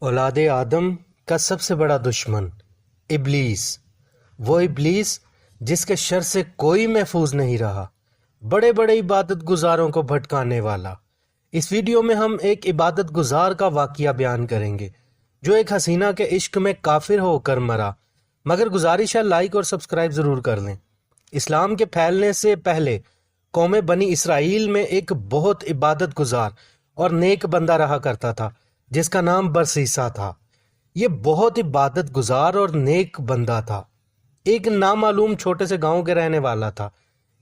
औलाद आदम का सबसे बड़ा दुश्मन इब्लीस, वो इब्लीस जिसके शर से कोई महफूज नहीं रहा, बड़े बड़े इबादत गुजारों को भटकाने वाला। इस वीडियो में हम एक इबादत गुजार का वाकया बयान करेंगे जो एक हसीना के इश्क में काफिर होकर मरा। मगर गुजारिश है लाइक और सब्सक्राइब ज़रूर कर लें। इस्लाम के फैलने से पहले कौम बनी इसराइल में एक बहुत इबादत गुजार और नेक बंदा रहा करता था जिसका नाम बरसीसा था। ये बहुत इबादत गुजार और नेक बंदा था। एक नामालूम छोटे से गांव के रहने वाला था।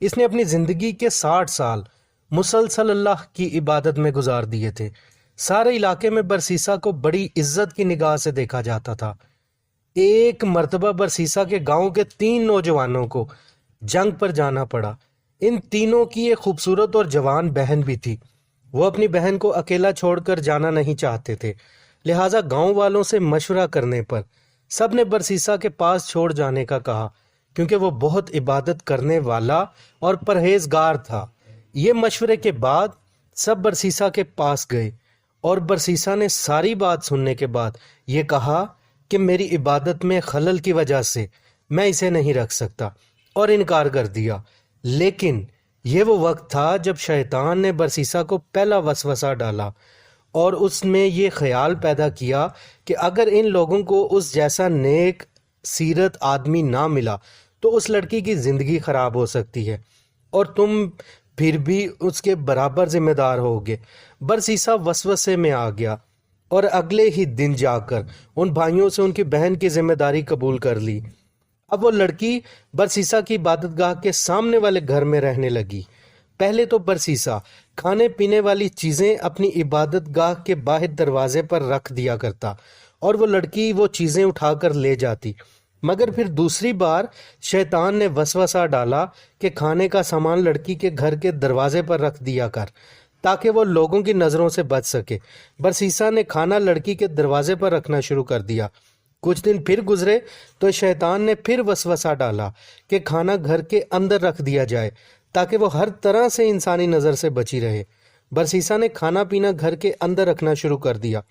इसने अपनी जिंदगी के 60 साल मुसलसल अल्लाह की इबादत में गुजार दिए थे। सारे इलाके में बरसीसा को बड़ी इज्जत की निगाह से देखा जाता था। एक मर्तबा बरसीसा के गांव के 3 नौजवानों को जंग पर जाना पड़ा। इन तीनों की एक खूबसूरत और जवान बहन भी थी। वो अपनी बहन को अकेला छोड़कर जाना नहीं चाहते थे, लिहाजा गांव वालों से मशवरा करने पर सब ने बरसीसा के पास छोड़ जाने का कहा, क्योंकि वो बहुत इबादत करने वाला और परहेजगार था। ये मशवरे के बाद सब बरसीसा के पास गए और बरसीसा ने सारी बात सुनने के बाद ये कहा कि मेरी इबादत में खलल की वजह से मैं इसे नहीं रख सकता, और इनकार कर दिया। लेकिन ये वो वक्त था जब शैतान ने बरसीसा को पहला वसवसा डाला और उसमें ये ख्याल पैदा किया कि अगर इन लोगों को उस जैसा नेक सीरत आदमी ना मिला तो उस लड़की की ज़िंदगी ख़राब हो सकती है और तुम फिर भी उसके बराबर ज़िम्मेदार होगे। बरसीसा वसवसे में आ गया और अगले ही दिन जाकर उन भाइयों से उनकी बहन की जिम्मेदारी कबूल कर ली। अब वो लड़की बरसीसा की इबादतगाह के सामने वाले घर में रहने लगी। पहले तो बरसीसा खाने पीने वाली चीज़ें अपनी इबादतगाह के बाहर दरवाजे पर रख दिया करता और वो लड़की वो चीज़ें उठाकर ले जाती। मगर फिर दूसरी बार शैतान ने वसवसा डाला कि खाने का सामान लड़की के घर के दरवाजे पर रख दिया कर ताकि वो लोगों की नज़रों से बच सके। बरसीसा ने खाना लड़की के दरवाजे पर रखना शुरू कर दिया। कुछ दिन फिर गुजरे तो शैतान ने फिर वसवसा डाला कि खाना घर के अंदर रख दिया जाए ताकि वो हर तरह से इंसानी नज़र से बची रहे। बरसीसा ने खाना पीना घर के अंदर रखना शुरू कर दिया।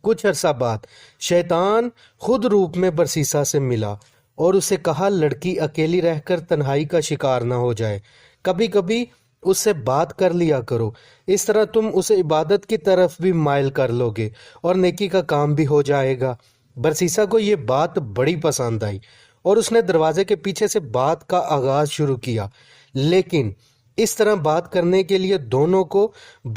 कुछ अरसा बाद शैतान खुद रूप में बरसीसा से मिला और उसे कहा, लड़की अकेली रहकर तन्हाई का शिकार ना हो जाए, कभी कभी उससे बात कर लिया करो, इस तरह तुम उसे इबादत की तरफ भी माइल कर लोगे और नेकी का काम भी हो जाएगा। बरसीसा को ये बात बड़ी पसंद आई और उसने दरवाजे के पीछे से बात का आगाज शुरू किया। लेकिन इस तरह बात करने के लिए दोनों को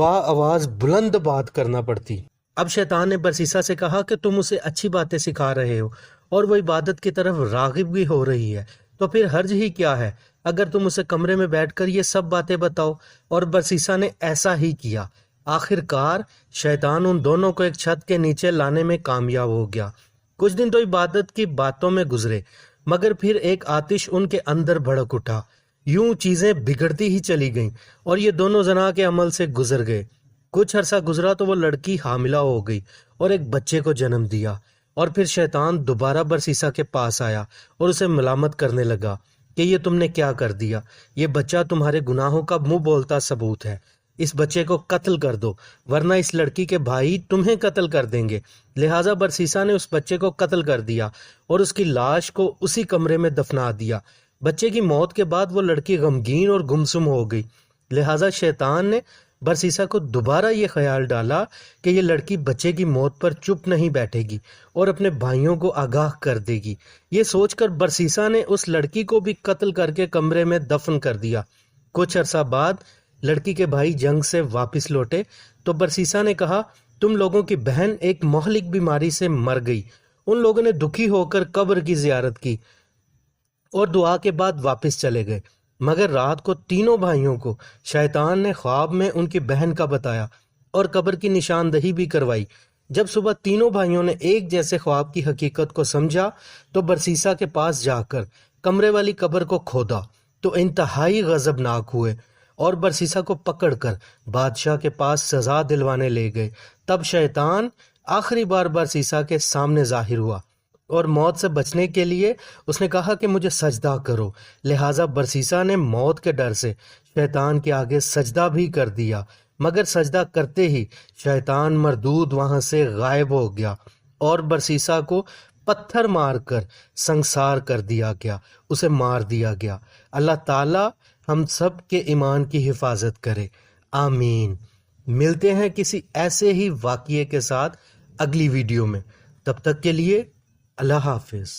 आवाज बुलंद बात करना पड़ती। अब शैतान ने बरसीसा से कहा कि तुम उसे अच्छी बातें सिखा रहे हो और वो इबादत की तरफ रागिब भी हो रही है, तो फिर हर्ज ही क्या है अगर तुम उसे कमरे में बैठकर ये सब बातें बताओ। और बरसीसा ने ऐसा ही किया। आखिरकार शैतान उन दोनों को एक छत के नीचे लाने में कामयाब हो गया। कुछ दिन तो इबादत की बातों में गुजरे, मगर फिर एक आतिश उनके अंदर भड़क उठा। यूं चीजें बिगड़ती ही चली गईं और ये दोनों जना के अमल से गुजर गए। कुछ अरसा गुजरा तो वो लड़की हामिला हो गई और एक बच्चे को जन्म दिया। और फिर शैतान दोबारा बरसीसा के पास आया और उसे मलामत करने लगा कि ये तुमने क्या कर दिया, ये बच्चा तुम्हारे गुनाहों का मुंह बोलता सबूत है, इस बच्चे को कत्ल कर दो वरना इस लड़की के भाई तुम्हें कत्ल कर देंगे। लिहाजा बरसीसा ने उस बच्चे को कत्ल कर दिया और उसकी लाश को उसी कमरे में दफना दिया। बच्चे की मौत के बाद वो लड़की गमगीन और गुमसुम हो गई। लिहाजा शैतान ने बरसीसा को दोबारा ये ख्याल डाला कि ये लड़की बच्चे की मौत पर चुप नहीं बैठेगी और अपने भाइयों को आगाह कर देगी। ये सोचकर बरसीसा ने उस लड़की को भी कत्ल करके कमरे में दफन कर दिया। कुछ अरसा बाद लड़की के भाई जंग से वापस लौटे तो बरसीसा ने कहा, तुम लोगों की बहन एक मोहलिक बीमारी से मर गई। उन लोगों ने दुखी होकर कब्र की जियारत की और दुआ के बाद वापस चले गए। मगर रात को तीनों भाइयों को शैतान ने ख्वाब में उनकी बहन का बताया और कब्र की निशानदही भी करवाई। जब सुबह तीनों भाइयों ने एक जैसे ख्वाब की हकीकत को समझा तो बरसीसा के पास जाकर कमरे वाली कब्र को खोदा तो इंतहाई गजबनाक हुए और बरसीसा को पकड़कर बादशाह के पास सजा दिलवाने ले गए। तब शैतान आखिरी बार बरसीसा के सामने जाहिर हुआ और मौत से बचने के लिए उसने कहा कि मुझे सजदा करो। लिहाजा बरसीसा ने मौत के डर से शैतान के आगे सजदा भी कर दिया, मगर सजदा करते ही शैतान मरदूद वहां से गायब हो गया اور برسیسا کو پتھر مار کر سنسار کر دیا گیا، اسے مار دیا گیا۔ اللہ تعالیٰ ہم سب کے ایمان کی حفاظت کرے، آمین۔ ملتے ہیں کسی ایسے ہی واقعے کے ساتھ اگلی ویڈیو میں، تب تک کے لیے اللہ حافظ۔